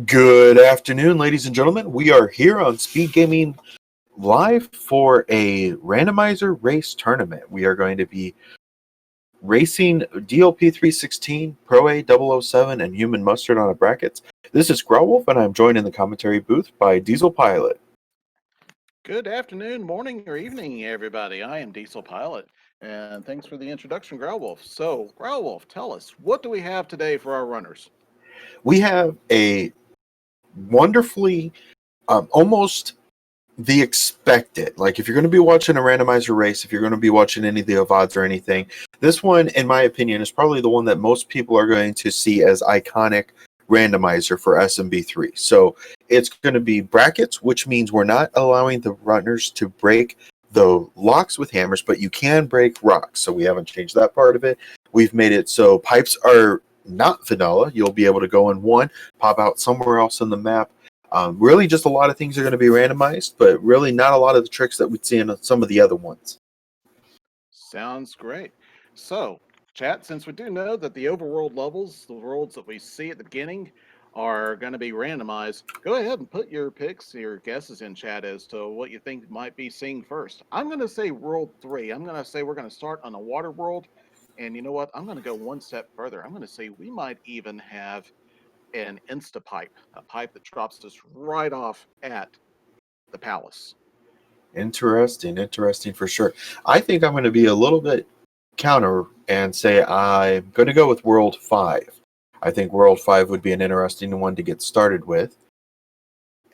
Good afternoon, ladies and gentlemen. We are here on Speed Gaming Live for a randomizer race tournament. We are going to be racing DLP 316, Pro A 007, and Human Mustard on a brackets. This is Growlwolf, and I'm joined in the commentary booth by Diesel Pilot. Good afternoon, morning, or evening, everybody. I am Diesel Pilot, and thanks for the introduction, Growlwolf. So, Growlwolf, tell us, what do we have today for our runners? We have a wonderfully, almost the expected, like if you're going to be watching a randomizer race, if you're going to be watching any of the VODs or anything, this one, in my opinion, is probably the one that most people are going to see as iconic randomizer for SMB3. So it's going to be brackets, which means we're not allowing the runners to break the locks with hammers, but you can break rocks. So we haven't changed that part of it. We've made it so pipes are not vanilla. You'll be able to go in one, pop out somewhere else in the map. Really, just a lot of things are going to be randomized, but really not a lot of the tricks that we'd see in some of the other ones. Sounds great. So, chat, since we do know that the overworld levels, the worlds that we see at the beginning, are going to be randomized, go ahead and put your picks, your guesses in chat as to what you think might be seeing first. I'm going to say World 3. I'm going to say we're going to start on a water world. And you know what? I'm going to go one step further. I'm going to say we might even have an insta-pipe, a pipe that drops us right off at the palace. Interesting for sure. I think I'm going to be a little bit counter and say I'm going to go with World 5. I think World 5 would be an interesting one to get started with.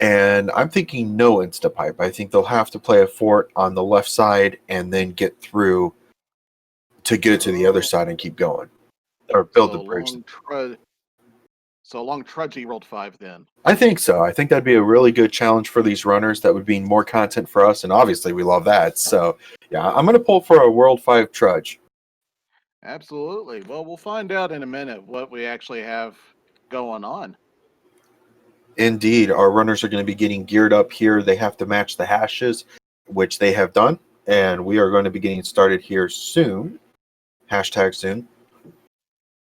And I'm thinking no insta-pipe. I think they'll have to play a fort on the left side and then get through to get it to the other side and keep going. Or build the bridge. So along Trudgy World 5 then. I think so. I think that'd be a really good challenge for these runners. That would be more content for us, and obviously we love that. So, yeah, I'm going to pull for a World 5 Trudge. Absolutely. Well, we'll find out in a minute what we actually have going on. Indeed. Our runners are going to be getting geared up here. They have to match the hashes, which they have done, and we are going to be getting started here soon. Hashtag soon.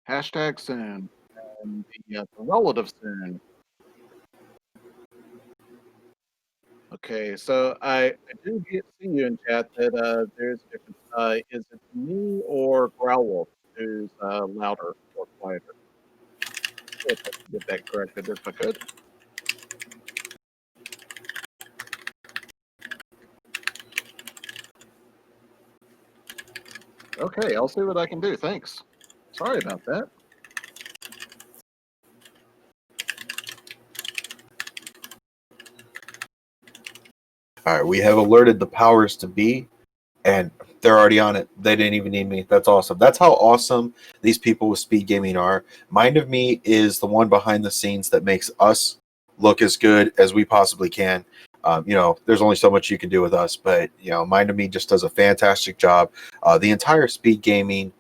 Hashtag soon. And the relative soon. Okay, so I do see you in chat that there's a difference. Is it me or Growlwolf who's louder or quieter? If I can get that corrected, if I could. Okay, I'll see what I can do. Thanks. Sorry about that. All right, we have alerted the powers to be, and they're already on it. They didn't even need me. That's awesome. That's how awesome these people with speed gaming are. Mind of Me is the one behind the scenes that makes us look as good as we possibly can. There's only so much you can do with us, but Mind of Me just does a fantastic job. The entire speed gaming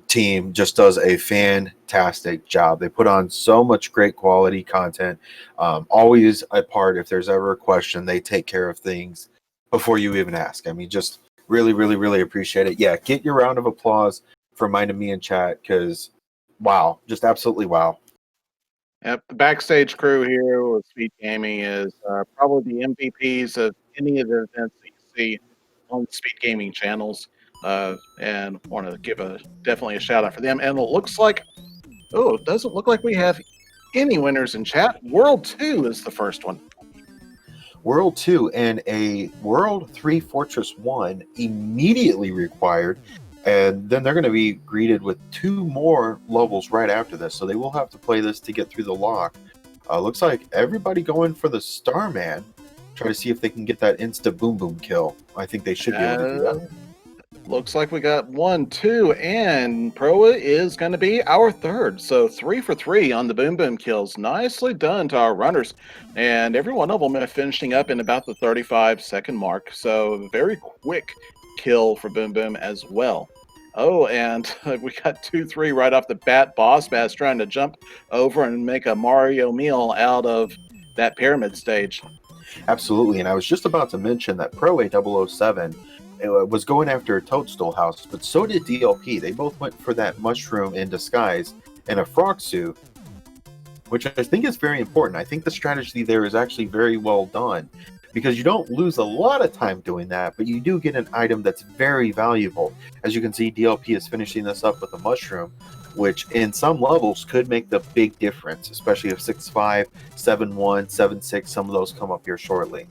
team just does a fantastic job. They put on so much great quality content. Always a part. If there's ever a question, they take care of things before you even ask. I mean, just really, really, really appreciate it. Yeah, get your round of applause for Mind of Me in chat, because wow, just absolutely wow. Yep, the backstage crew here with Speed Gaming is probably the MVPs of any of the events that you see on the Speed Gaming channels, and want to give definitely a shout out for them. And it looks like, it doesn't look like we have any winners in chat. World 2 is the first one. World 2 and a World 3 Fortress 1 immediately required. And then they're going to be greeted with 2 more levels right after this. So they will have to play this to get through the lock. Looks like everybody going for the Starman. Try to see if they can get that insta boom boom kill. I think they should be able to do that. Looks like we got 1, 2, and Proa is going to be our third. So 3 for 3 on the boom boom kills. Nicely done to our runners. And every one of them are finishing up in about the 35-second mark. So very quick kill for boom boom as well. Oh, and we got 2-3 right off the bat. Boss Bass trying to jump over and make a Mario meal out of that pyramid stage. Absolutely, and I was just about to mention that Pro A 007 was going after Toadstool House, but so did DLP. They both went for that mushroom in disguise and a frog suit. which I think is very important. I think the strategy there is actually very well done because you don't lose a lot of time doing that, but you do get an item that's very valuable. As you can see, DLP is finishing this up with a mushroom, which in some levels could make the big difference, especially if 6-5, 7-1, 7-6, some of those come up here shortly.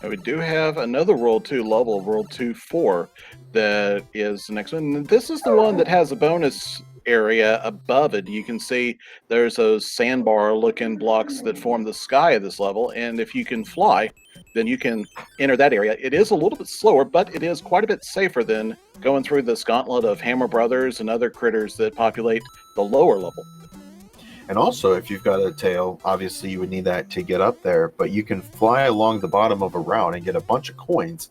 And we do have another World 2 level, World 2-4, that is the next one. This is the one that has a bonus area above it. You can see there's those sandbar-looking blocks that form the sky of this level, and if you can fly, then you can enter that area. It is a little bit slower, but it is quite a bit safer than going through this gauntlet of Hammer Brothers and other critters that populate the lower level. And also, if you've got a tail, obviously you would need that to get up there, but you can fly along the bottom of a route and get a bunch of coins,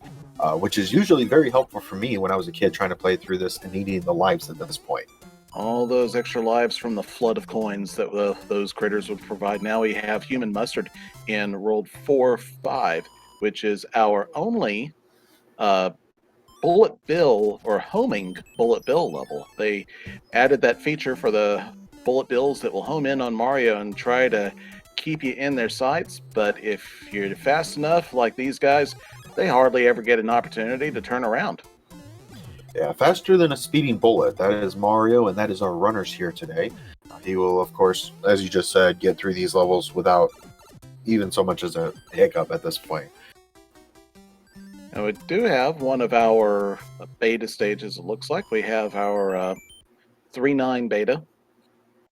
which is usually very helpful for me when I was a kid trying to play through this and needing the lives at this point. All those extra lives from the flood of coins that those critters would provide. Now we have Human Mustard in World 4-5, which is our only bullet bill or homing bullet bill level. They added that feature for the bullet bills that will home in on Mario and try to keep you in their sights, but if you're fast enough like these guys, they hardly ever get an opportunity to turn around. Yeah, faster than a speeding bullet. That is Mario, and that is our runners here today. He will, of course, as you just said, get through these levels without even so much as a hiccup at this point. And we do have one of our beta stages, it looks like. We have our 3.9 beta.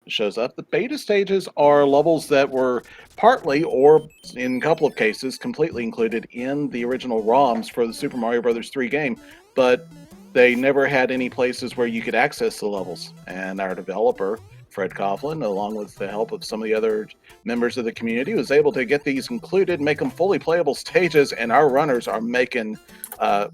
It shows up. The beta stages are levels that were partly, or in a couple of cases, completely included in the original ROMs for the Super Mario Bros. 3 game, but they never had any places where you could access the levels. And our developer, Fred Coughlin, along with the help of some of the other members of the community, was able to get these included, make them fully playable stages, and our runners are making,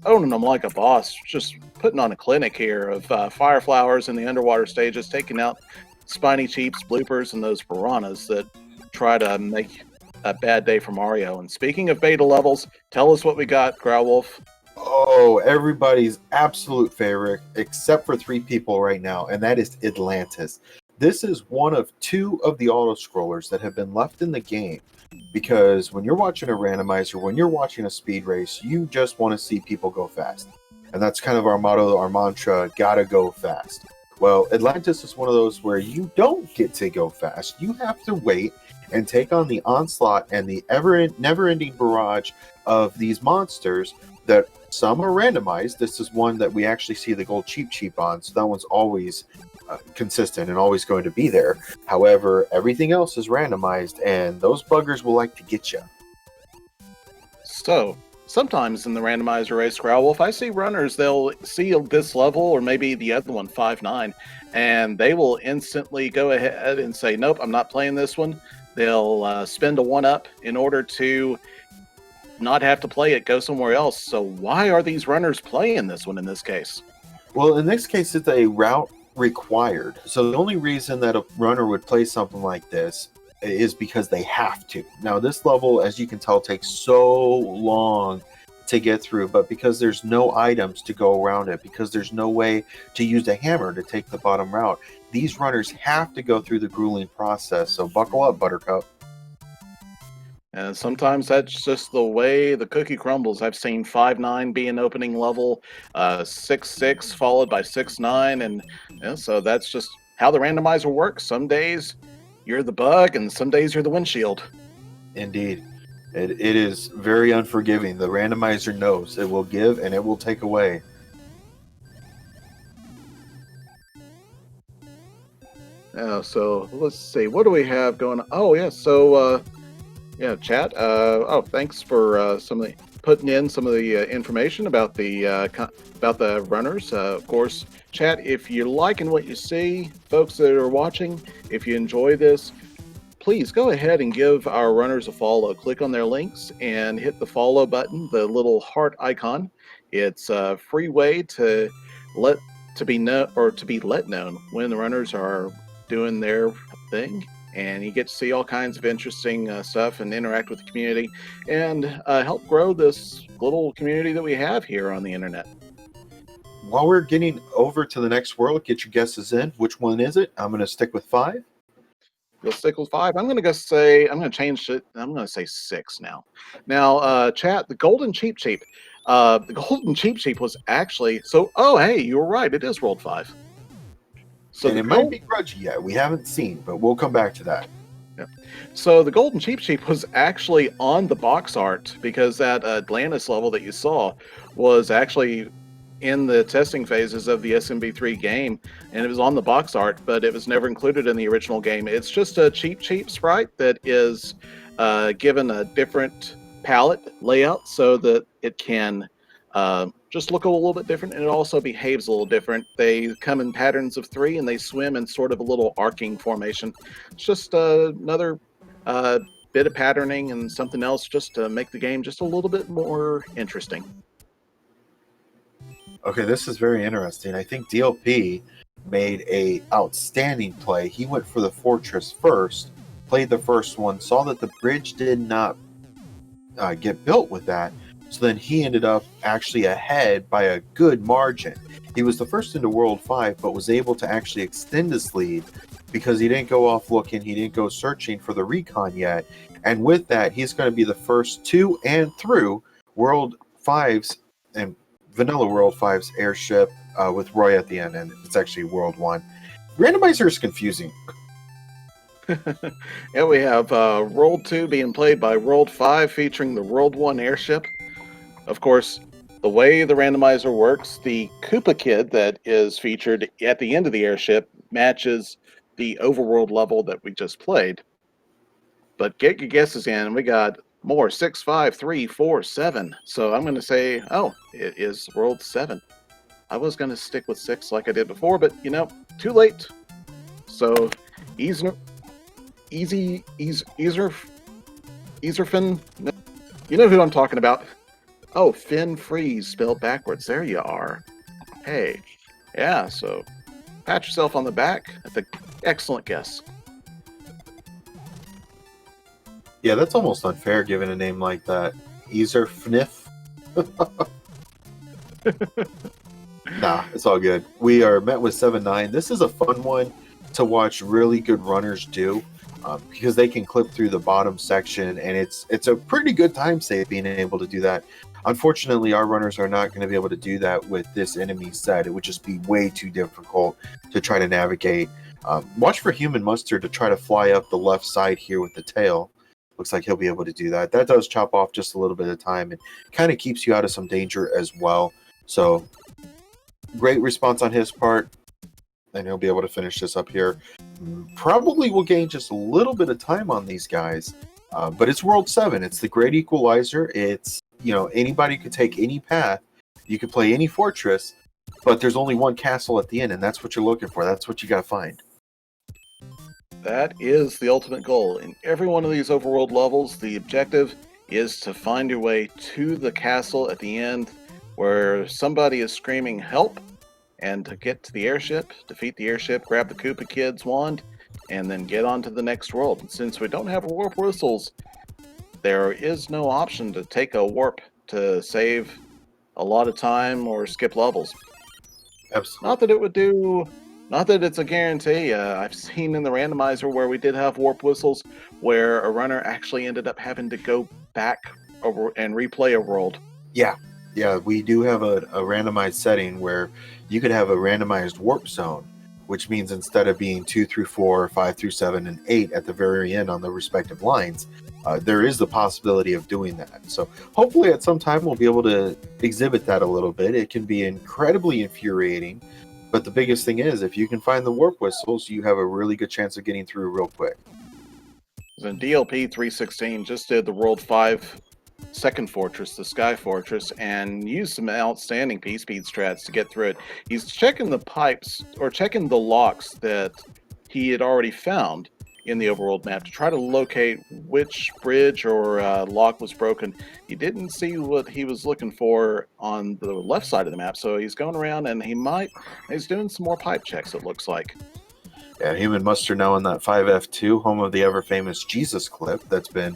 owning them like a boss, just putting on a clinic here of fire flowers in the underwater stages, taking out spiny cheeps, bloopers, and those piranhas that try to make a bad day for Mario. And speaking of beta levels, tell us what we got, Growlwolf. Oh, everybody's absolute favorite, except for 3 people right now, and that is Atlantis. This is one of 2 of the auto-scrollers that have been left in the game, because when you're watching a randomizer, when you're watching a speed race, you just want to see people go fast. And that's kind of our motto, our mantra, gotta go fast. Well, Atlantis is one of those where you don't get to go fast. You have to wait and take on the onslaught and the never-ending barrage of these monsters that some are randomized. This is one that we actually see the gold cheap on, so that one's always consistent and always going to be there. However, everything else is randomized, and those buggers will like to get you. So, sometimes in the randomizer race, Growlwolf, I see runners, they'll see this level or maybe the other one, 5-9, and they will instantly go ahead and say, nope, I'm not playing this one. They'll spend a 1-up in order to not have to play it, go somewhere else. So why are these runners playing this one in this case? Well, in this case, it's a route required. So the only reason that a runner would play something like this is because they have to. Now, this level, as you can tell, takes so long to get through, but because there's no items to go around it, because there's no way to use a hammer to take the bottom route, these runners have to go through the grueling process. So buckle up, Buttercup. And sometimes that's just the way the cookie crumbles. I've seen 5-9 be an opening level, 6-6 followed by 6-9, and so that's just how the randomizer works. Some days you're the bug, and some days you're the windshield. Indeed. It is very unforgiving. The randomizer knows it will give and it will take away. So let's see, what do we have going on? Oh, yeah, so yeah, chat. Thanks for putting in some of the information about the runners. Of course, chat, if you're liking what you see, folks that are watching, if you enjoy this, please go ahead and give our runners a follow. Click on their links and hit the follow button, the little heart icon. It's a free way to be let known when the runners are doing their thing. And you get to see all kinds of interesting stuff and interact with the community and help grow this little community that we have here on the internet. While we're getting over to the next world, get your guesses in. Which one is it? I'm going to stick with 5. You'll stick with 5. I'm going to change it. I'm going to say 6 now. Now, chat, the golden cheap cheap. The golden cheap cheap was actually, oh, hey, you were right. It is rolled 5. So and it might be grudgy yet. We haven't seen, but we'll come back to that. Yeah. So the golden cheap cheap was actually on the box art because that Atlantis level that you saw was actually in the testing phases of the SMB3 game, and it was on the box art, but it was never included in the original game. It's just a cheap sprite that is given a different palette layout so that it can just look a little bit different, and it also behaves a little different. They come in patterns of 3, and they swim in sort of a little arcing formation. It's just another bit of patterning and something else just to make the game just a little bit more interesting. Okay, this is very interesting. I think DLP made a outstanding play. He went for the fortress first, played the first one, saw that the bridge did not get built with that, so then he ended up actually ahead by a good margin. He was the first into World 5, but was able to actually extend his lead because he didn't go off looking, he didn't go searching for the recon yet, and with that, he's going to be the first to and through World 5's and Vanilla World 5's airship with Roy at the end, and it's actually World 1. Randomizer is confusing. Yeah, we have World 2 being played by World 5 featuring the World 1 airship. Of course, the way the randomizer works, the Koopa Kid that is featured at the end of the airship matches the overworld level that we just played. But get your guesses in. We got more 6, 5, 3, 4, 7. So I'm going to say, oh, it is World 7. I was going to stick with 6 like I did before, but too late. So Easerfin, you know who I'm talking about. Oh, Finn Freeze spelled backwards. There you are. Hey, yeah, so pat yourself on the back. That's an excellent guess. Yeah, that's almost unfair given a name like that. Easerfnif. Nah, it's all good. We are met with 7-9. This is a fun one to watch really good runners do because they can clip through the bottom section, and it's a pretty good time save being able to do that. Unfortunately, our runners are not going to be able to do that with this enemy set. It would just be way too difficult to try to navigate. Watch for Human Mustard to try to fly up the left side here with the tail. Looks like he'll be able to do that. That does chop off just a little bit of time and kind of keeps you out of some danger as well. So, great response on his part, and he'll be able to finish this up here. Probably will gain just a little bit of time on these guys, but it's World 7. It's the Great Equalizer. It's, anybody could take any path. You could play any fortress, but there's only one castle at the end, and that's what you're looking for. That's what you got to find. That is the ultimate goal. In every one of these overworld levels, the objective is to find your way to the castle at the end where somebody is screaming help, and to get to the airship, defeat the airship, grab the Koopa Kid's wand, and then get on to the next world. And since we don't have warp whistles, there is no option to take a warp to save a lot of time or skip levels. Absolutely. Not that it's a guarantee. I've seen in the randomizer where we did have warp whistles where a runner actually ended up having to go back over and replay a world. Yeah, we do have a randomized setting where you could have a randomized warp zone, which means instead of being 2 through 4, 5 through 7, and 8 at the very end on the respective lines, there is the possibility of doing that. So hopefully at some time we'll be able to exhibit that a little bit. It can be incredibly infuriating, but the biggest thing is if you can find the warp whistles, you have a really good chance of getting through real quick. Then DLP 316 just did the World 5 second fortress, the Sky Fortress, and used some outstanding P-speed strats to get through it. He's checking the pipes, or checking the locks that he had already found in the overworld map to try to locate which bridge or lock was broken. He didn't see what he was looking for on the left side of the map, so he's going around and he's doing some more pipe checks, it looks like. Yeah, Human Mustard now in that 5F2, home of the ever-famous Jesus clip that's been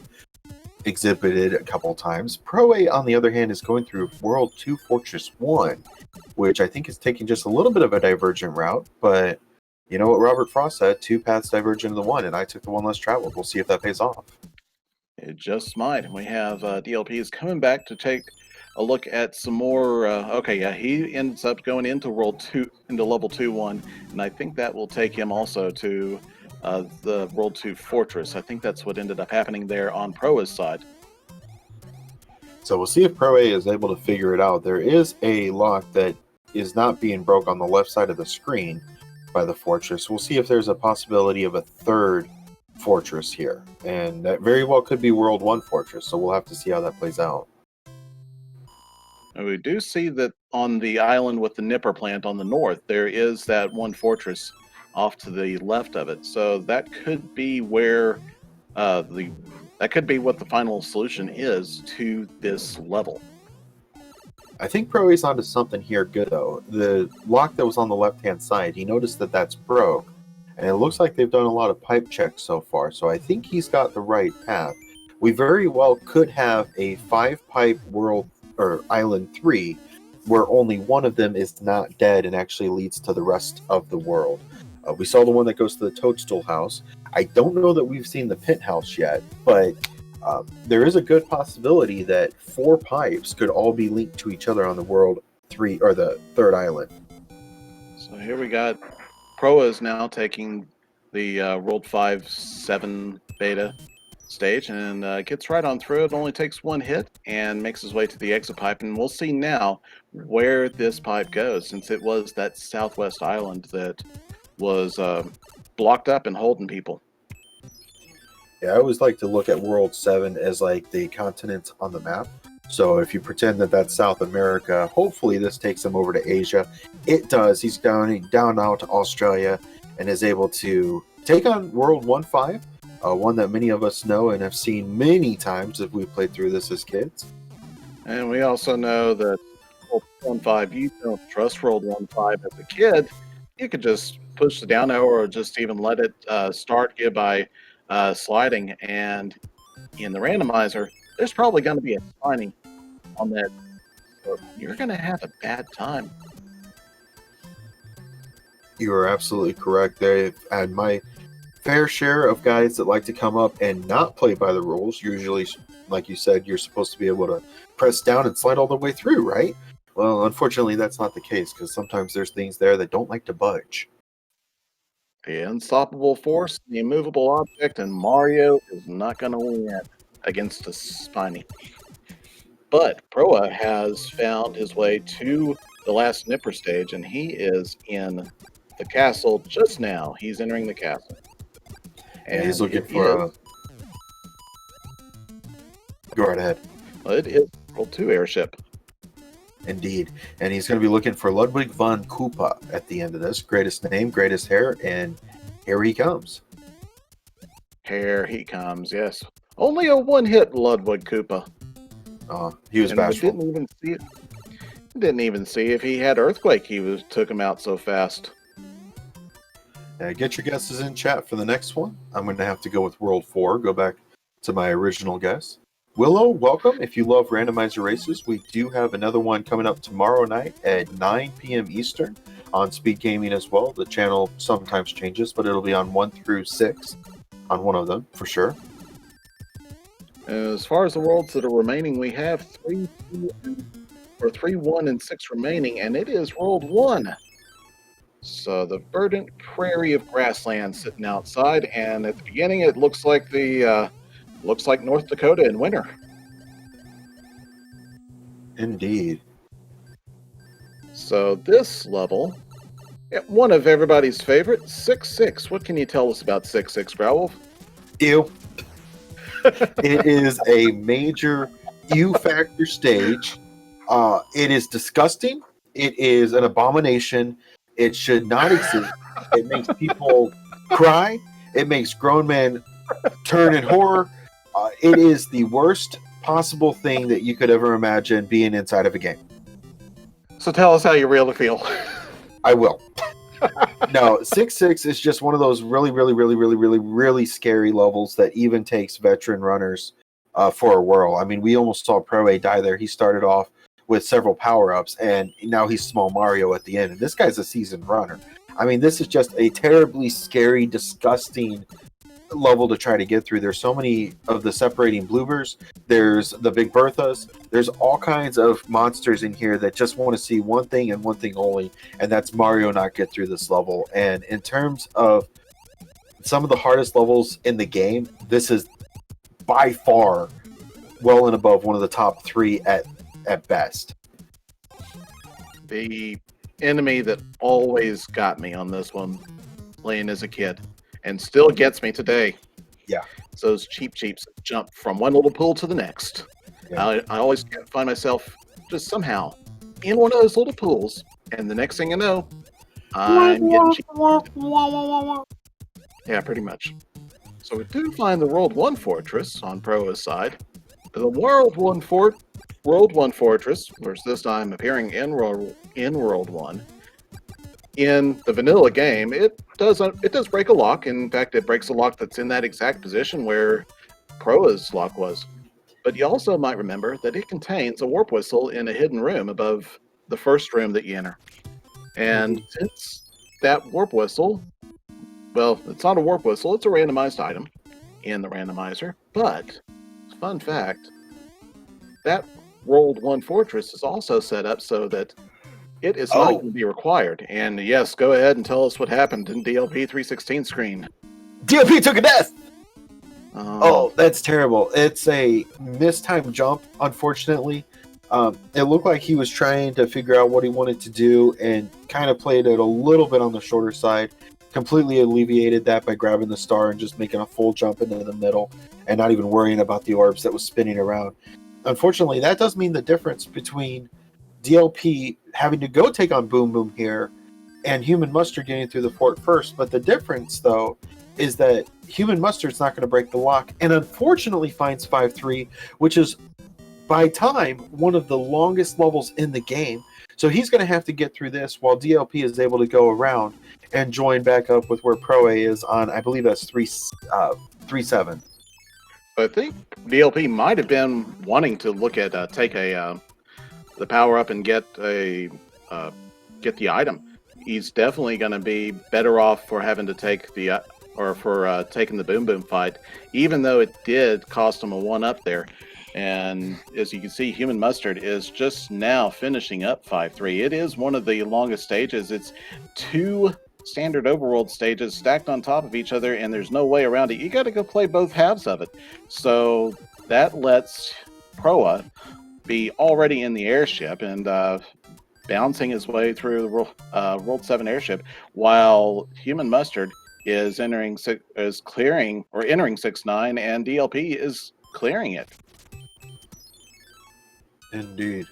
exhibited a couple times. Pro 8, on the other hand, is going through World 2 Fortress 1, which I think is taking just a little bit of a divergent route, but You know what Robert Frost said? 2 paths diverge into the one, and I took the one less traveled. We'll see if that pays off. It just might. We have DLPs coming back to take a look at some more. Okay, yeah, he ends up going into level 2-1, and I think that will take him also to the World 2 Fortress. I think that's what ended up happening there on Proa's side. So we'll see if Pro A is able to figure it out. There is a lock that is not being broke on the left side of the screen by the fortress. We'll see if there's a possibility of a third fortress here. And that very well could be World 1 Fortress, so we'll have to see how that plays out. And we do see that on the island with the Nipper plant on the north, there is that one fortress off to the left of it. So that could be where that could be what the final solution is to this level. I think Pro A's onto something here good, though. The lock that was on the left-hand side, he noticed that that's broke. And it looks like they've done a lot of pipe checks so far, so I think he's got the right path. We very well could have a 5-pipe world or island 3 where only one of them is not dead and actually leads to the rest of the world. We saw the one that goes to the Toadstool House. I don't know that we've seen the Pit House yet, but there is a good possibility that 4 pipes could all be linked to each other on the World 3 or the third island. So here we got Proa is now taking the World 5-7 beta stage and gets right on through it. Only takes 1 hit and makes his way to the exit pipe. And we'll see now where this pipe goes, since it was that southwest island that was blocked up and holding people. Yeah, I always like to look at World 7 as like the continent on the map. So if you pretend that that's South America, hopefully this takes him over to Asia. It does. He's down now to Australia and is able to take on World 1-5, one that many of us know and have seen many times if we played through this as kids. And we also know that World 1-5, you don't trust World 1-5 as a kid. You could just push the down arrow or just even let it start here by sliding. And in the randomizer, there's probably going to be a spiny on that. So you're going to have a bad time. You are absolutely correct there. I've had my fair share of guys that like to come up and not play by the rules. Usually, like you said, you're supposed to be able to press down and slide all the way through, right? Well, unfortunately, that's not the case because sometimes there's things there that don't like to budge. The unstoppable force, the immovable object, and Mario is not going to win against a spiny. But Proa has found his way to the last Nipper stage, and he is in the castle just now. He's entering the castle. And he's looking for Go right ahead. It is World 2 airship. Indeed. And he's going to be looking for Ludwig von Koopa at the end of this. Greatest name, greatest hair, and here he comes. Here he comes, yes. Only a 1-hit Ludwig Koopa. He was bashful. We didn't even see it. Didn't even see if he had Earthquake. Took him out so fast. Get your guesses in chat for the next one. I'm going to have to go with World 4. Go back to my original guess. Willow, welcome. If you love randomizer races, we do have another one coming up tomorrow night at 9 p.m. Eastern on Speed Gaming as well. The channel sometimes changes, but it'll be on 1 through 6 on one of them for sure. As far as the worlds that are remaining, we have 3, 1, and 6 remaining, and it is World 1. So the verdant prairie of grassland sitting outside, and at the beginning it looks like North Dakota in winter. Indeed. So this level, one of everybody's favorite, 6-6. What can you tell us about 6-6, Growlwolf? Ew. It is a major ew factor stage. It is disgusting. It is an abomination. It should not exist. It makes people cry. It makes grown men turn in horror. It is the worst possible thing that you could ever imagine being inside of a game. So tell us how you really feel. I will. No, 6-6 is just one of those really scary levels that even takes veteran runners for a whirl. I mean, we almost saw Pro A die there. He started off with several power-ups, and now he's Small Mario at the end. And this guy's a seasoned runner. I mean, this is just a terribly scary, disgusting level to try to get through. There's so many of the separating bloopers. There's the Big Berthas. There's all kinds of monsters in here that just want to see one thing and one thing only, and that's Mario not get through this level. And in terms of some of the hardest levels in the game, this is by far well and above one of the top 3 at best. The enemy that always got me on this one, playing as a kid, and still gets me today. Yeah. So those cheaps jump from one little pool to the next. Yeah. I always find myself just somehow in one of those little pools, and the next thing you know, I'm getting cheap. Yeah, pretty much. So we do find the World 1 Fortress on Proa's side. The World 1 Fortress, which this time appearing in World 1. In the vanilla game, it does break a lock. In fact, it breaks a lock that's in that exact position where Proa's lock was. But you also might remember that it contains a warp whistle in a hidden room above the first room that you enter. And since that warp whistle, well, it's not a warp whistle, it's a randomized item in the randomizer. But, fun fact, that World 1 Fortress is also set up so that it is not going to be required. And yes, go ahead and tell us what happened in DLP 316 screen. DLP took a death! Oh, that's terrible. It's a mistimed jump, unfortunately. It looked like he was trying to figure out what he wanted to do and kind of played it a little bit on the shorter side. Completely alleviated that by grabbing the star and just making a full jump into the middle and not even worrying about the orbs that was spinning around. Unfortunately, that does mean the difference between DLP having to go take on Boom Boom here and Human Mustard getting through the fort first. But the difference, though, is that Human Mustard's not going to break the lock and unfortunately finds 5-3, which is, by time, one of the longest levels in the game. So he's going to have to get through this while DLP is able to go around and join back up with where Pro A is on, I believe that's 3-7. I think DLP might have been wanting to look at take the power up and get the item. He's definitely going to be better off for having to take taking the Boom Boom fight, even though it did cost him a 1-up there. And as you can see, Human Mustard is just now finishing up 5-3. It is one of the longest stages. It's 2 standard overworld stages stacked on top of each other, and there's no way around it. You got to go play both halves of it. So that lets Proa be already in the airship and bouncing his way through the World 7 airship, while Human Mustard is clearing 6-9, and DLP is clearing it. Indeed.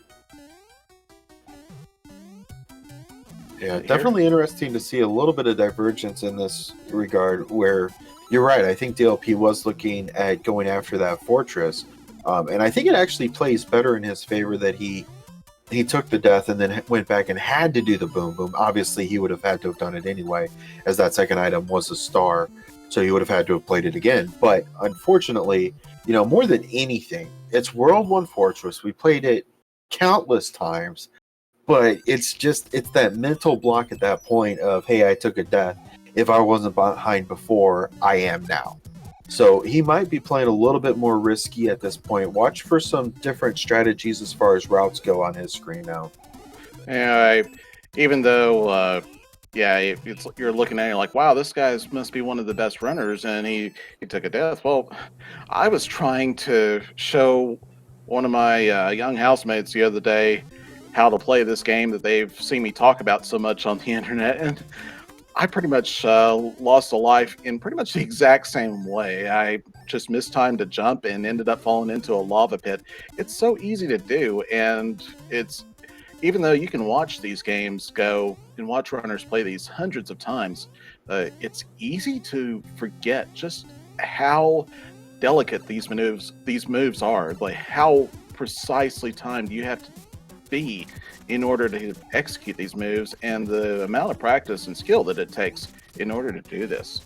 Yeah, definitely interesting to see a little bit of divergence in this regard, where you're right. I think DLP was looking at going after that fortress, and I think it actually plays better in his favor that he took the death and then went back and had to do the Boom Boom. Obviously, he would have had to have done it anyway, as that second item was a star, so he would have had to have played it again. But unfortunately, more than anything, it's World 1 Fortress. We played it countless times, but it's that mental block at that point of, hey, I took a death. If I wasn't behind before, I am now. So he might be playing a little bit more risky at this point. Watch for some different strategies as far as routes go on his screen now. Yeah, even though, you're looking at it like, wow, this guy must be one of the best runners, and he took a death. Well, I was trying to show one of my young housemates the other day how to play this game that they've seen me talk about so much on the internet, and I pretty much lost a life in pretty much the exact same way. I just mistimed a jump and ended up falling into a lava pit. It's so easy to do, and even though you can watch these games go and watch runners play these hundreds of times, it's easy to forget just how delicate these moves are. Like, how precisely timed you have to be in order to execute these moves, and the amount of practice and skill that it takes in order to do this.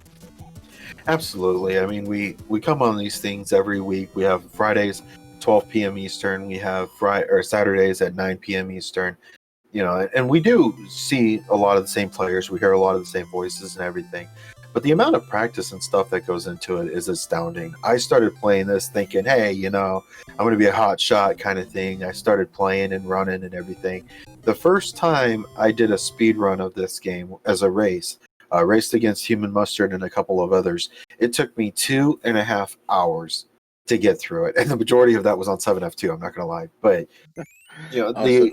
Absolutely. I mean, we come on these things every week. We have Fridays 12 p.m. Eastern. We have Saturdays at 9 p.m. Eastern. and we do see a lot of the same players. We hear a lot of the same voices and everything. But the amount of practice and stuff that goes into it is astounding. I started playing this thinking, hey, I'm going to be a hot shot kind of thing. I started playing and running and everything. The first time I did a speed run of this game as a race, raced against Human Mustard and a couple of others, it took me 2.5 hours to get through it. And the majority of that was on 7F2, I'm not going to lie. But, Awesome.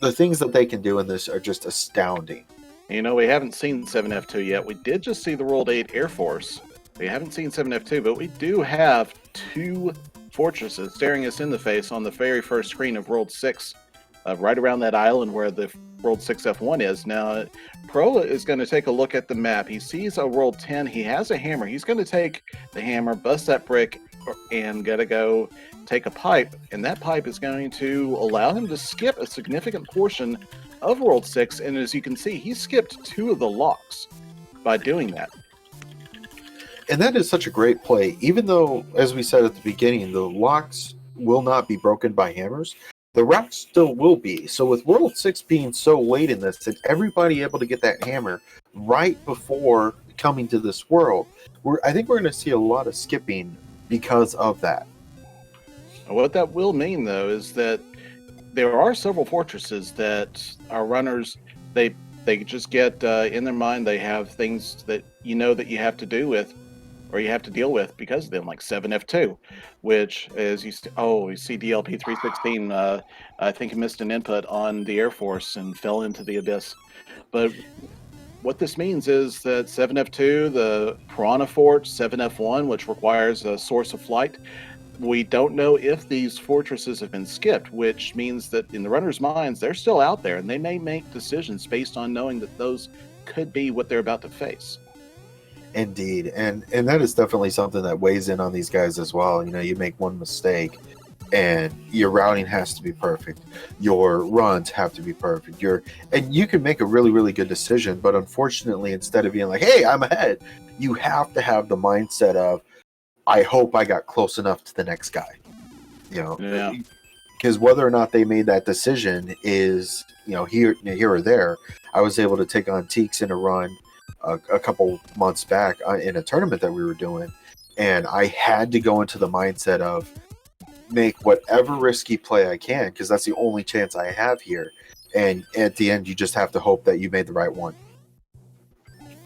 the things that they can do in this are just astounding. We haven't seen 7F2 yet. We did just see the World 8 Air Force. We haven't seen 7F2, but we do have 2 fortresses staring us in the face on the very first screen of World 6, right around that island where the World 6 F1 is. Now, Pro is going to take a look at the map. He sees a World 10. He has a hammer. He's going to take the hammer, bust that brick, and got to go take a pipe. And that pipe is going to allow him to skip a significant portion of World 6, and as you can see, he skipped 2 of the locks by doing that. And that is such a great play. Even though, as we said at the beginning, the locks will not be broken by hammers, the rocks still will be. So with World 6 being so late in this, and everybody able to get that hammer right before coming to this world, I think we're going to see a lot of skipping because of that. What that will mean, though, is that there are several fortresses that our runners, they just get in their mind. They have things that that you have to do with, or you have to deal with because of them, like 7F2, which is you see DLP 316. I think he missed an input on the Air Force and fell into the abyss. But what this means is that 7F2, the Piranha Fort, 7F1, which requires a source of flight. We don't know if these fortresses have been skipped, which means that in the runners' minds, they're still out there, and they may make decisions based on knowing that those could be what they're about to face. Indeed, and that is definitely something that weighs in on these guys as well. You make one mistake, and your routing has to be perfect. Your runs have to be perfect. And you can make a really, really good decision, but unfortunately, instead of being like, hey, I'm ahead, you have to have the mindset of, I hope I got close enough to the next guy. Yeah. Because whether or not they made that decision is, here or there. I was able to take on Teeks in a run a couple months back in a tournament that we were doing, and I had to go into the mindset of make whatever risky play I can, because that's the only chance I have here. And at the end, you just have to hope that you made the right one.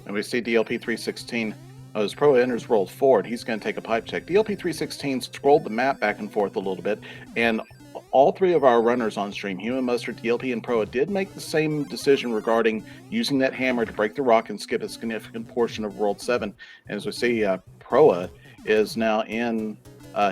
And we see DLP 316. As Pro enters World 4, he's going to take a pipe check. DLP 316 scrolled the map back and forth a little bit, and all 3 of our runners on stream, Human Mustard, DLP, and Proa, did make the same decision regarding using that hammer to break the rock and skip a significant portion of World 7. And as we see, Proa is now in,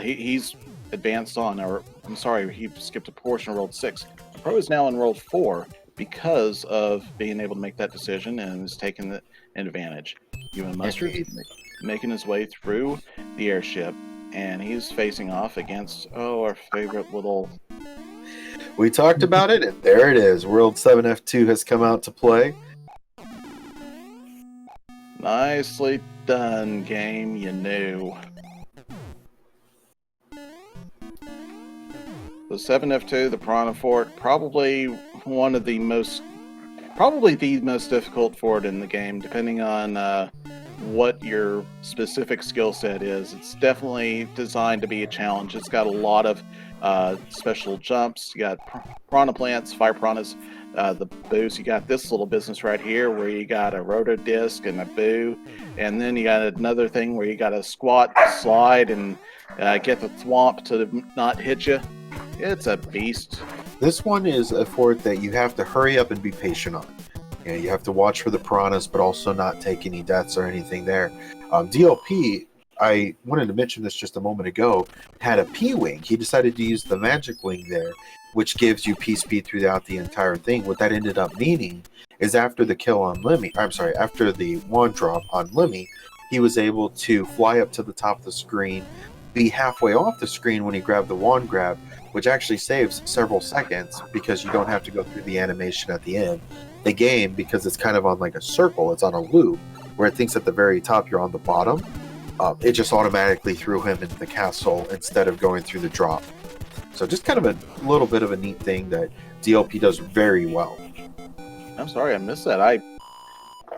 he's advanced on, or I'm sorry, he skipped a portion of World 6. Proa is now in World 4 because of being able to make that decision and is taking an advantage. Human Mustard making his way through the airship, and he's facing off against our favorite little. We talked about it, and there it is. World 7F2 has come out to play. Nicely done, game. You knew. The 7F2, the Piranha Fort, probably the most difficult fort in the game, depending on what your specific skill set is. It's definitely designed to be a challenge. It's got a lot of special jumps. You got piranha plants, fire piranhas, the boos. You got this little business right here where you got a rotor disc and a boo, and then you got another thing where you got to squat, slide, and get the thwomp to not hit you. It's a beast. This one is a fort that you have to hurry up and be patient on. You have to watch for the piranhas, but also not take any deaths or anything there. DLP, I wanted to mention this just a moment ago, had a P-Wing. He decided to use the magic wing there, which gives you P-speed throughout the entire thing. What that ended up meaning is after the kill on Lemmy, after the wand drop on Lemmy, he was able to fly up to the top of the screen, be halfway off the screen when he grabbed the wand grab, which actually saves several seconds because you don't have to go through the animation at the end. The game, because it's kind of on like a circle, it's on a loop, where it thinks at the very top you're on the bottom, it just automatically threw him into the castle instead of going through the drop. So just kind of a little bit of a neat thing that DLP does very well. I'm sorry I missed that. I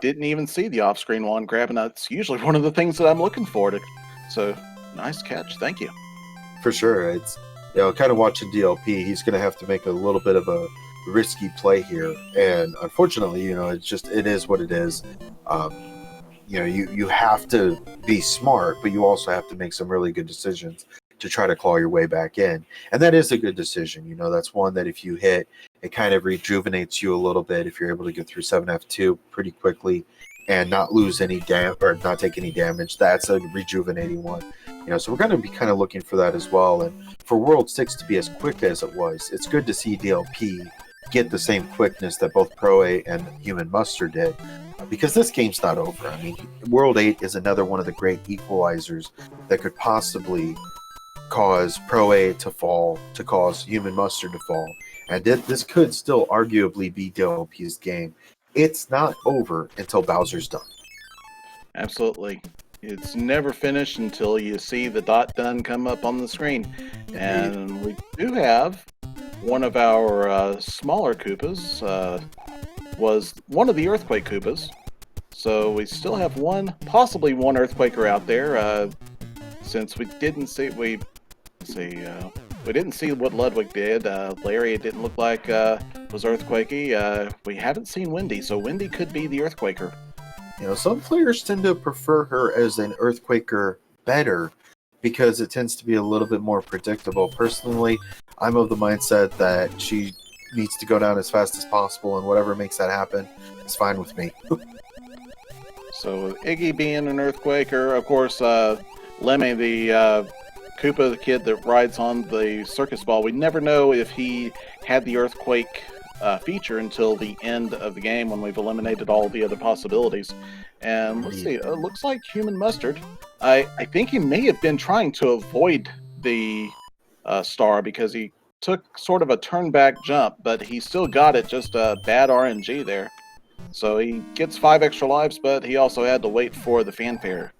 didn't even see the off-screen one grabbing. That's usually one of the things that I'm looking for. So nice catch. Thank you. For sure. It's, kind of watching DLP, he's going to have to make a little bit of a risky play here. And unfortunately, it is what it is. You have to be smart, but you also have to make some really good decisions to try to claw your way back in. And that is a good decision. That's one that if you hit, it kind of rejuvenates you a little bit if you're able to get through 7F2 pretty quickly and not lose any or not take any damage. That's a rejuvenating one. So we're going to be kind of looking for that as well. And for World 6 to be as quick as it was, it's good to see DLP get the same quickness that both Pro A and Human Mustard did, because this game's not over. I mean, World 8 is another one of the great equalizers that could possibly cause Pro A to fall, to cause Human Mustard to fall. And this could still arguably be DLP's game. It's not over until Bowser's done. Absolutely. It's never finished until you see the dot done come up on the screen. Indeed. And we do have one of our smaller Koopas, was one of the Earthquake Koopas. So we still have possibly one Earthquaker out there, since we didn't see, we didn't see what Ludwig did. Larry, it didn't look like was Earthquakey. We haven't seen Wendy, so Wendy could be the Earthquaker. Some players tend to prefer her as an Earthquaker better because it tends to be a little bit more predictable. Personally, I'm of the mindset that she needs to go down as fast as possible, and whatever makes that happen is fine with me. So Iggy being an Earthquaker, of course, Lemmy, the Koopa, the kid that rides on the circus ball, we never know if he had the Earthquake feature until the end of the game when we've eliminated all the other possibilities. And let's see, it looks like Human Mustard. I think he may have been trying to avoid the star because he took sort of a turn back jump, but he still got it, just a bad RNG there. So he gets 5 extra lives, but he also had to wait for the fanfare.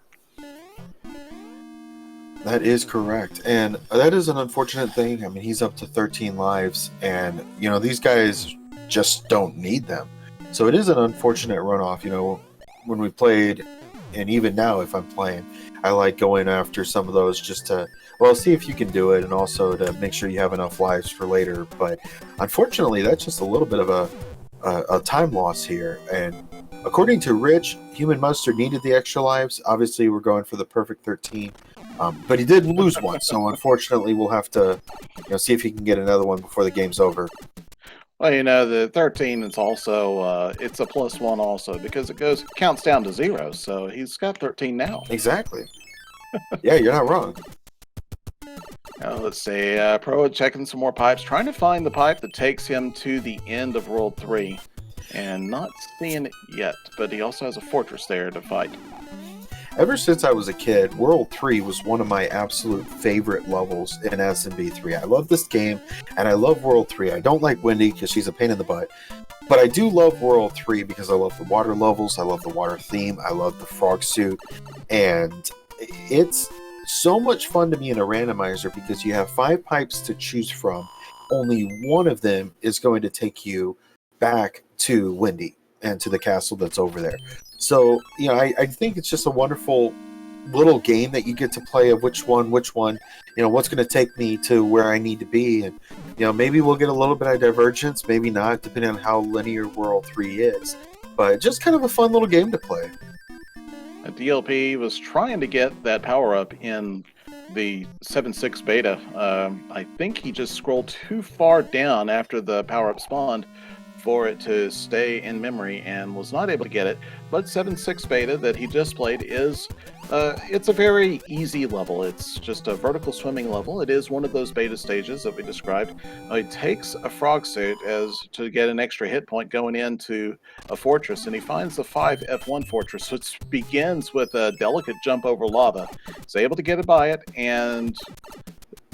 That is correct. And that is an unfortunate thing. I mean, he's up to 13 lives, and, these guys just don't need them. So it is an unfortunate runoff. When we played, and even now if I'm playing, I like going after some of those just to, see if you can do it, and also to make sure you have enough lives for later. But unfortunately, that's just a little bit of a time loss here. And according to Rich, Human Mustard needed the extra lives. Obviously, we're going for the perfect 13. But he did lose one, so unfortunately we'll have to see if he can get another one before the game's over. Well, the 13 is also, it's a +1 also, because it counts down to 0, so he's got 13 now. Exactly. Yeah, you're not wrong. Now, let's see, Pro checking some more pipes, trying to find the pipe that takes him to the end of World 3, and not seeing it yet, but he also has a fortress there to fight. Ever since I was a kid, World 3 was one of my absolute favorite levels in SMB 3. I love this game, and I love World 3. I don't like Wendy because she's a pain in the butt, but I do love World 3 because I love the water levels, I love the water theme, I love the frog suit, and it's so much fun to be in a randomizer because you have 5 pipes to choose from. Only one of them is going to take you back to Wendy and to the castle that's over there. So, I think it's just a wonderful little game that you get to play of which one, what's going to take me to where I need to be. And, maybe we'll get a little bit of divergence, maybe not, depending on how linear World 3 is. But just kind of a fun little game to play. DLP was trying to get that power-up in the 7.6 beta. I think he just scrolled too far down after the power-up spawned for it to stay in memory and was not able to get it. But 7.6 beta that he just played is it's a very easy level. It's just a vertical swimming level. It is one of those beta stages that we described. It takes a frog suit to get an extra hit point going into a fortress, and he finds the 5 F1 fortress, which begins with a delicate jump over lava. He's able to get it by it and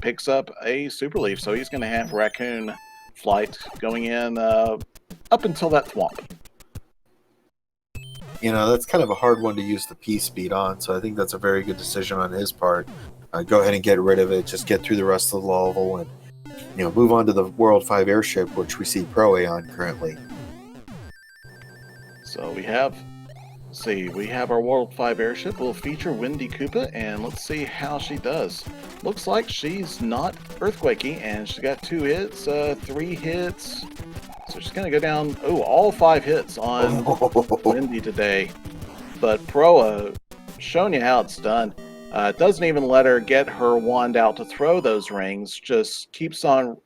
picks up a super leaf, so he's going to have raccoon flight going in up until that thwomp. That's kind of a hard one to use the P speed on, so I think that's a very good decision on his part. Go ahead and get rid of it, just get through the rest of the level, and move on to the World 5 airship, which we see Pro A on currently. So we have, let's see, we have our World 5 airship. We'll feature Windy Koopa, and let's see how she does. Looks like she's not earthquakey, and she's got 2 hits, 3 hits. So she's going to go down, all 5 hits on Windy today. But Proa, showing you how it's done. Doesn't even let her get her wand out to throw those rings. Just keeps on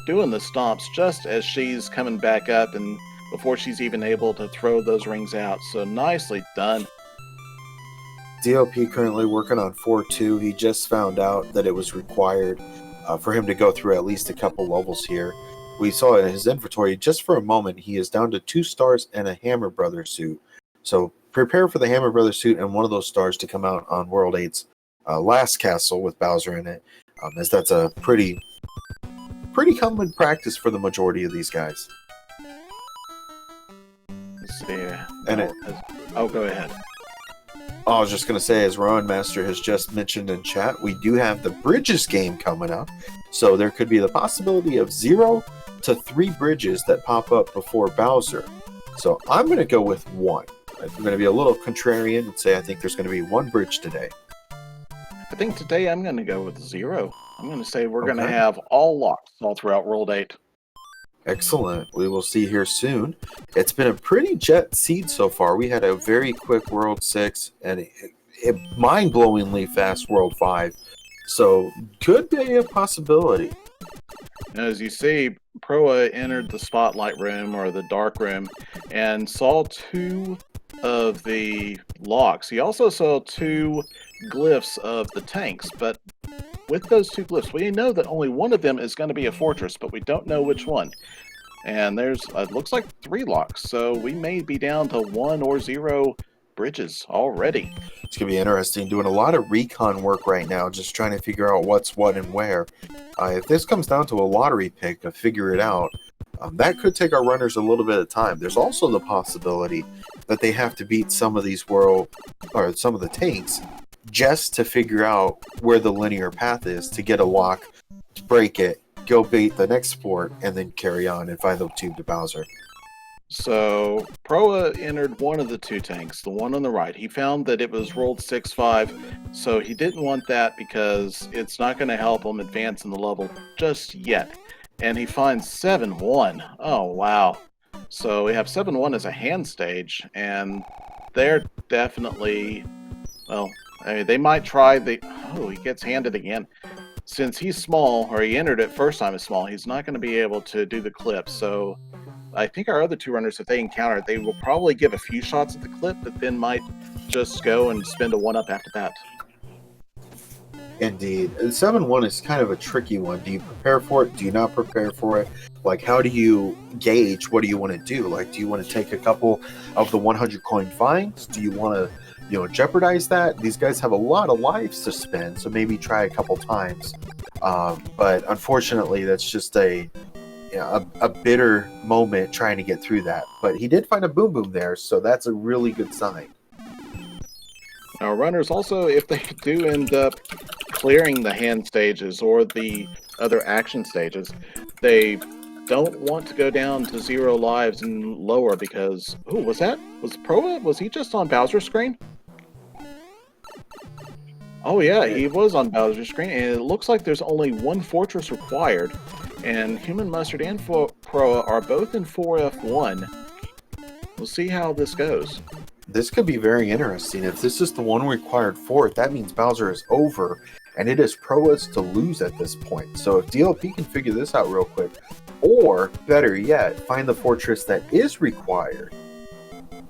doing the stomps just as she's coming back up and before she's even able to throw those rings out. So nicely done. DOP currently working on 4-2. He just found out that it was required for him to go through at least a couple levels here. We saw in his inventory, just for a moment, he is down to 2 stars and a Hammer Brothers suit. So prepare for the Hammer Brothers suit and one of those stars to come out on World 8's last castle with Bowser in it, as that's a pretty common practice for the majority of these guys. Let's see. And go ahead. I was just going to say, as Rowan Master has just mentioned in chat, we do have the Bridges game coming up. So there could be the possibility of 0 to 3 bridges that pop up before Bowser. So I'm going to go with 1. I'm going to be a little contrarian and say I think there's going to be 1 bridge today. I think today I'm going to go with 0. I'm going to say we're going to have all locks all throughout World 8. Excellent. We will see here soon. It's been a pretty jet seed so far. We had a very quick World 6 and a mind-blowingly fast World 5. So could be a possibility. As you see, Proa entered the spotlight room or the dark room and saw 2 of the locks. He also saw 2 glyphs of the tanks, but with those 2 glyphs, we know that only one of them is going to be a fortress, but we don't know which one. And there's, it looks like 3 locks, so we may be down to 1 or 0 bridges already. It's going to be interesting. Doing a lot of recon work right now, just trying to figure out what's what and where. If this comes down to a lottery pick to figure it out, that could take our runners a little bit of time. There's also the possibility that they have to beat some of these some of the tanks just to figure out where the linear path is to get a lock, break it, go bait the next fort, and then carry on and find the tube to Bowser. So Proa entered one of the 2 tanks, the one on the right. He found that it was rolled 6-5, so he didn't want that because it's not going to help him advance in the level just yet. And he finds 7-1. Oh, wow. So we have 7-1 as a hand stage, and they're definitely, well, I mean, they might try the... Oh, he gets handed again. Since he's small, or he entered it first time as small, he's not going to be able to do the clip. So I think our other 2 runners, if they encounter it, they will probably give a few shots at the clip, but then might just go and spend a 1-up after that. Indeed. 7-1 is kind of a tricky one. Do you prepare for it? Do you not prepare for it? Like, how do you gauge what do you want to do? Like, do you want to take a couple of the 100 coin fines? Do you want to jeopardize that? These guys have a lot of lives to spend, so maybe try a couple times. But unfortunately, that's just a bitter moment trying to get through that. But he did find a boom boom there, so that's a really good sign. Now, runners also, if they do end up clearing the hand stages or the other action stages, they don't want to go down to 0 lives and lower because... Oh, was Proa? Was he just on Bowser's screen? Oh yeah, he was on Bowser's screen, and it looks like there's only 1 fortress required, and Human Mustard and Proa are both in 4F1. We'll see how this goes. This could be very interesting. If this is the one required fort, that means Bowser is over, and it is Proa's to lose at this point. So if DLP can figure this out real quick, or better yet, find the fortress that is required,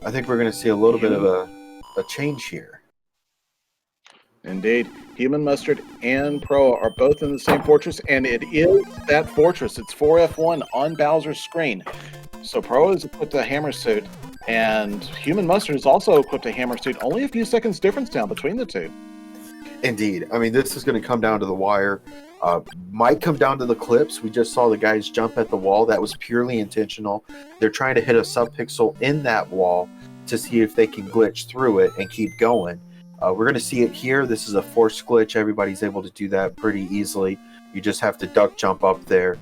I think we're going to see a little bit of a change here. Indeed. Human Mustard and Proa are both in the same fortress, and it is that fortress. It's 4F1 on Bowser's screen. So Proa is equipped a hammer suit, and Human Mustard is also equipped a hammer suit. Only a few seconds difference now between the 2. Indeed. I mean, this is going to come down to the wire. Might come down to the clips. We just saw the guys jump at the wall. That was purely intentional. They're trying to hit a subpixel in that wall to see if they can glitch through it and keep going. We're going to see it here. This is a forced glitch. Everybody's able to do that pretty easily. You just have to duck jump up there.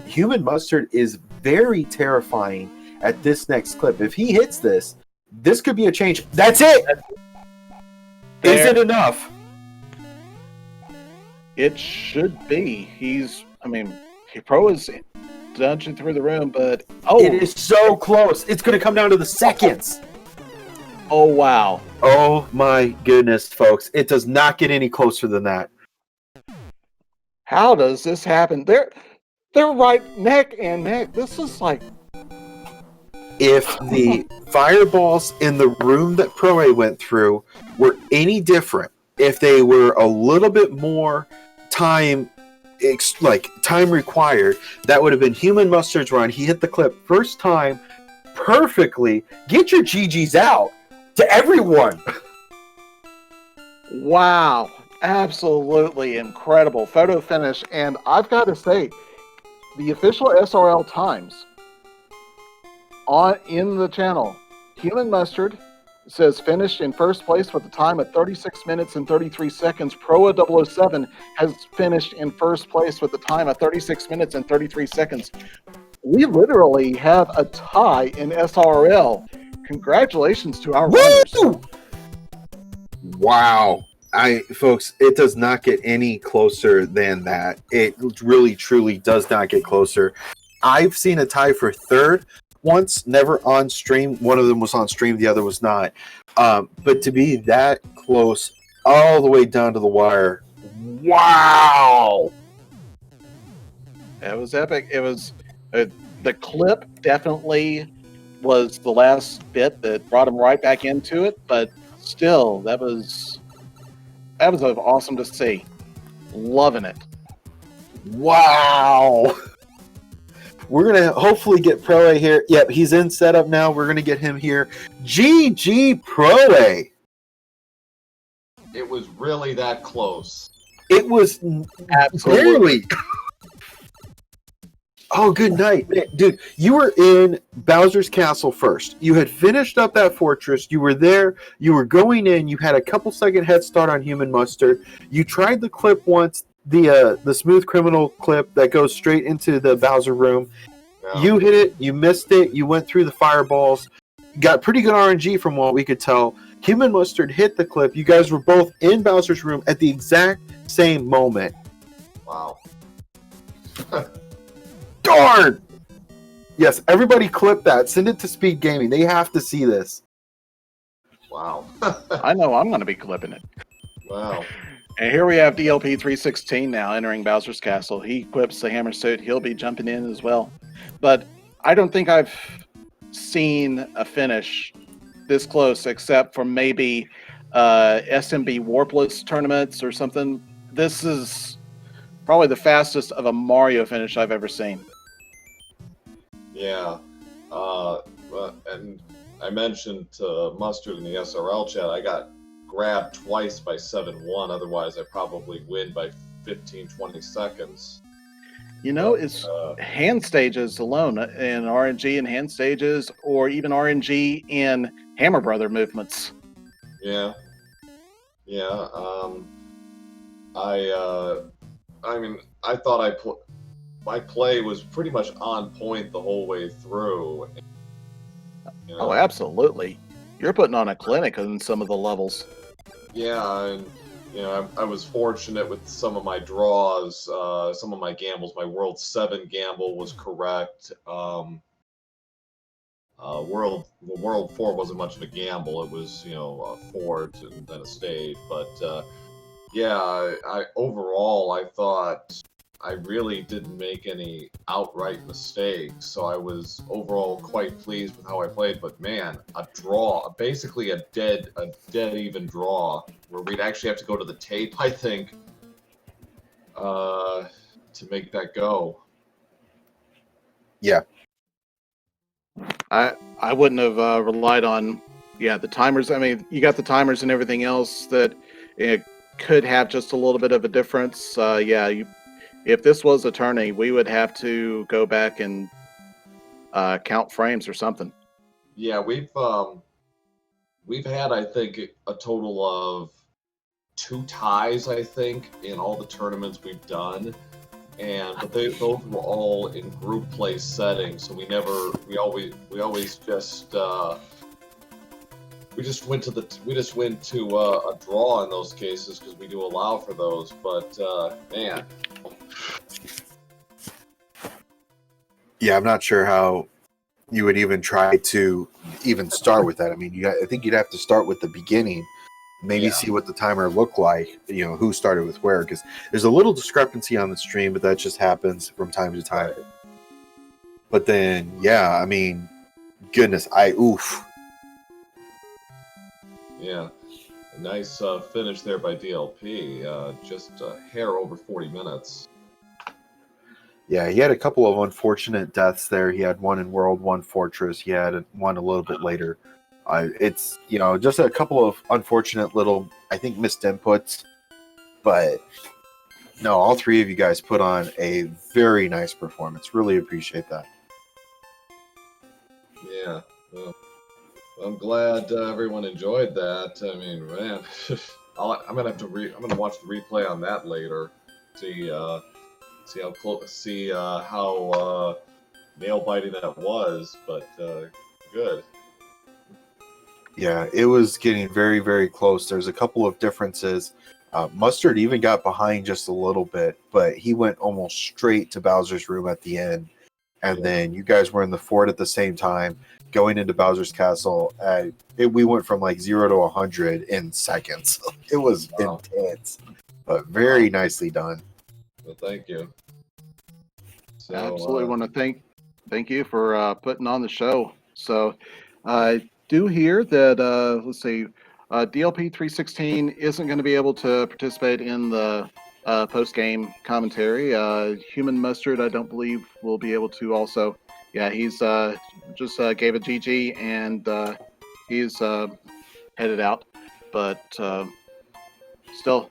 Human Mustard is very terrifying at this next clip. If he hits this, this could be a change. That's it. Is it enough? It should be. Pro is dodging through the room, but it is so close. It's going to come down to the seconds. Oh wow! Oh my goodness, folks! It does not get any closer than that. How does this happen? They're right neck and neck. This is like, if the fireballs in the room that Pro went through were any different, if they were a little bit more time required, that would have been Human Mustard's run. He hit the clip first time perfectly. Get your GGs out to everyone. Wow, absolutely incredible photo finish. And I've got to say, the official SRL times in the channel, Human Mustard says finished in first place with a time of 36 minutes and 33 seconds. Proa 007 has finished in first place with a time of 36 minutes and 33 seconds. We literally have a tie in SRL. Congratulations to our runners. Wow. Folks, it does not get any closer than that. It really, truly does not get closer. I've seen a tie for third once, never on stream. One of them was on stream, the other was not. But to be that close all the way down to the wire, wow! It was epic. It was the clip definitely was the last bit that brought him right back into it, but still, that was awesome to see. Loving it. Wow! We're going to hopefully get Pro here. Yep, he's in setup now. We're going to get him here. GG Pro. It was really that close. It was Absolutely. barely. Oh, good night. Dude, you were in Bowser's Castle first. You had finished up that fortress. You were there. You were going in. You had a couple second head start on Human Mustard. You tried the clip once, the Smooth Criminal clip that goes straight into the Bowser room. Yeah. You hit it. You missed it. You went through the fireballs. Got pretty good RNG from what we could tell. Human Mustard hit the clip. You guys were both in Bowser's room at the exact same moment. Wow. Darn! Yes, everybody clip that. Send it to Speed Gaming. They have to see this. Wow. I know I'm going to be clipping it. Wow. And here we have DLP 316 now entering Bowser's Castle. He equips the hammer suit. He'll be jumping in as well. But I don't think I've seen a finish this close except for maybe SMB Warpless tournaments or something. This is probably the fastest of a Mario finish I've ever seen. Yeah. And I mentioned to Mustard in the SRL chat, I got grabbed twice by 7-1. Otherwise, I probably win by 15, 20 seconds. You know, it's hand stages alone in RNG and hand stages, or even RNG in Hammer Brother movements. Yeah. Yeah. I mean, I thought my play was pretty much on point the whole way through. You know? Oh, absolutely. You're putting on a clinic on some of the levels. Yeah, and you know, I was fortunate with some of my draws, some of my gambles. My World 7 gamble was correct. World 4 wasn't much of a gamble. It was, you know, a fort and then a stage. But yeah, overall I thought I really didn't make any outright mistakes. So I was overall quite pleased with how I played. But man, a draw, basically a dead even draw, where we'd actually have to go to the tape, I think, to make that go. Yeah. I wouldn't have relied on, the timers. I mean, you got the timers and everything else that it could have just a little bit of a difference. If this was a tourney, we would have to go back and count frames or something. Yeah, we've had, I think, a total of 2 ties, I think, in all the tournaments we've done. but those were all in group play settings, so we always just we just went to a draw in those cases because we do allow for those. But man, Yeah, I'm not sure how you would even try to even start with that. I mean, I think you'd have to start with the beginning, maybe Yeah. see what the timer looked like, who started with where, because there's a little discrepancy on the stream, but that just happens from time to time. Right. But then, yeah, I mean, goodness, oof. Yeah, a nice finish there by DLP. Just a hair over 40 minutes. Yeah, he had a couple of unfortunate deaths there. He had one in World, one Fortress. He had one a little bit later. It's, just a couple of unfortunate little, I think, missed inputs. But no, all three of you guys put on a very nice performance. Really appreciate that. Yeah, well, I'm glad everyone enjoyed that. I mean, man, I'm gonna watch the replay on that later. See how nail biting that was, but good. Yeah, it was getting very, very close. There's a couple of differences. Mustard even got behind just a little bit, but he went almost straight to Bowser's room at the end. And then you guys were in the fort at the same time, going into Bowser's castle. We went from like 0 to 100 in seconds. It was intense, but very nicely done. Well, thank you. So, I absolutely want to thank you for putting on the show. So I do hear that let's see, DLP 316 isn't going to be able to participate in the post game commentary. Human Mustard, I don't believe, will be able to. Also, yeah, he's just gave a GG and he's headed out. But still,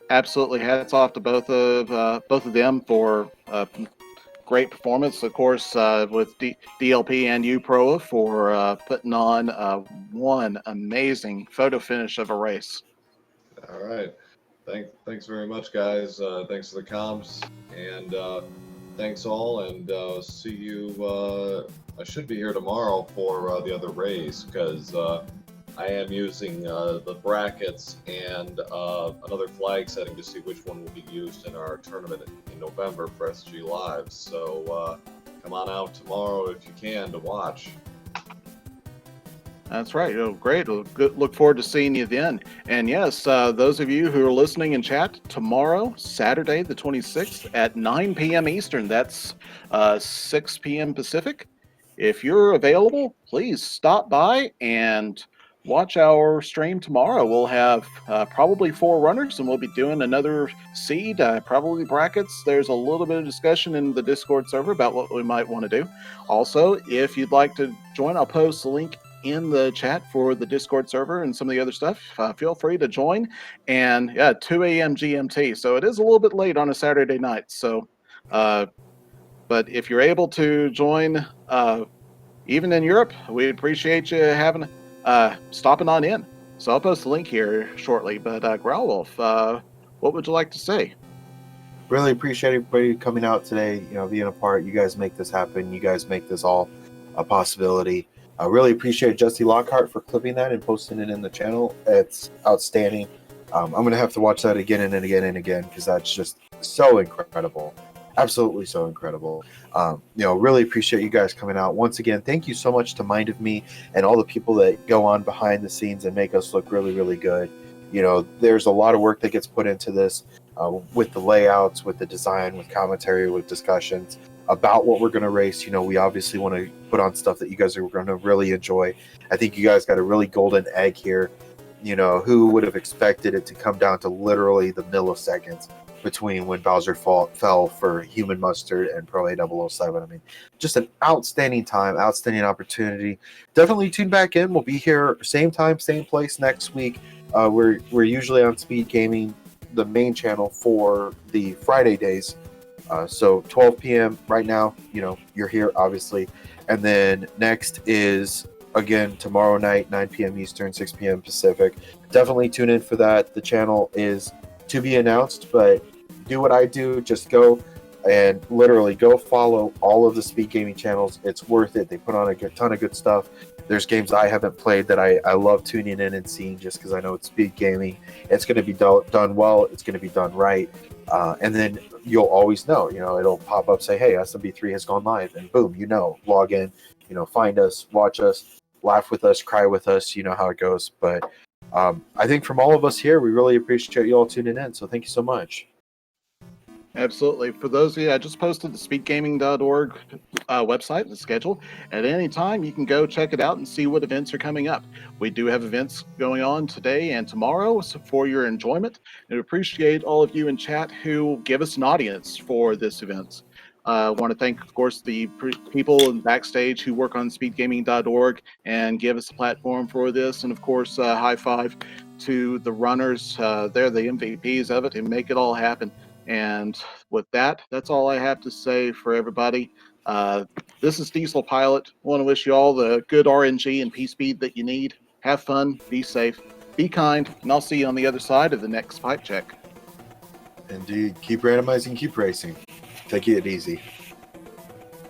absolutely hats off to both of them for great performance, of course, with DLP and UProa for putting on one amazing photo finish of a race. all right. Thanks very much, guys. Thanks for the comps, and thanks all, and see you. I should be here tomorrow for the other race because I am using the brackets and another flag setting to see which one will be used in our tournament in November for SG Live. So come on out tomorrow if you can to watch. That's right. Oh, great. Well, good. Look forward to seeing you then. And yes, those of you who are listening in chat, tomorrow, Saturday, the 26th at 9 p.m. Eastern, that's 6 p.m. Pacific. If you're available, please stop by and watch our stream tomorrow. We'll have probably 4 runners, and we'll be doing another seed, probably brackets. There's a little bit of discussion in the Discord server about what we might want to do. Also, if you'd like to join, I'll post the link in the chat for the Discord server and some of the other stuff. Feel free to join. And yeah, 2 a.m. GMT. So it is a little bit late on a Saturday night. So, but if you're able to join, even in Europe, we appreciate you having stopping on in. So I'll post the link here shortly. But Growlwolf, what would you like to say? Really appreciate everybody coming out today, being a part. You guys make this happen. You guys make this all a possibility. I really appreciate Justy Lockhart for clipping that and posting it in the channel. It's outstanding. I'm going to have to watch that again and again and again because that's just so incredible. Absolutely so incredible. Really appreciate you guys coming out. Once again, thank you so much to Mind of Me and all the people that go on behind the scenes and make us look really, really good. There's a lot of work that gets put into this with the layouts, with the design, with commentary, with discussions about what we're going to race. We obviously want to put on stuff that you guys are going to really enjoy. I think you guys got a really golden egg here. Who would have expected it to come down to literally the milliseconds between when Bowser fell for Human Mustard and Pro A007. I mean, just an outstanding time, outstanding opportunity. Definitely tune back in. We'll be here same time, same place next week. We're usually on Speed Gaming, the main channel for the Friday days. So 12 p.m. right now, you're here, obviously. And then next is, again, tomorrow night, 9 p.m. Eastern, 6 p.m. Pacific. Definitely tune in for that. The channel is to be announced, but do what I do, just go and literally go follow all of the speed gaming channels. It's worth it. They put on a ton of good stuff. There's games I haven't played that I love tuning in and seeing just because I know it's speed gaming. It's going to be done well. It's going to be done right. And then you'll always know, it'll pop up, say, hey, SMB3 has gone live. And boom, log in, find us, watch us, laugh with us, cry with us. You know how it goes. But I think from all of us here, we really appreciate you all tuning in. So thank you so much. Absolutely. For those of you, I just posted the speedgaming.org website, the schedule. At any time, you can go check it out and see what events are coming up. We do have events going on today and tomorrow for your enjoyment. And appreciate all of you in chat who give us an audience for this event. I want to thank, of course, the people in backstage who work on speedgaming.org and give us a platform for this. And, of course, high five to the runners. They're the MVPs of it and make it all happen. And with that, that's all I have to say for everybody. This is Diesel Pilot. I want to wish you all the good RNG and P-Speed that you need. Have fun, be safe, be kind, and I'll see you on the other side of the next pipe check. Indeed. Keep randomizing, keep racing. Take it easy.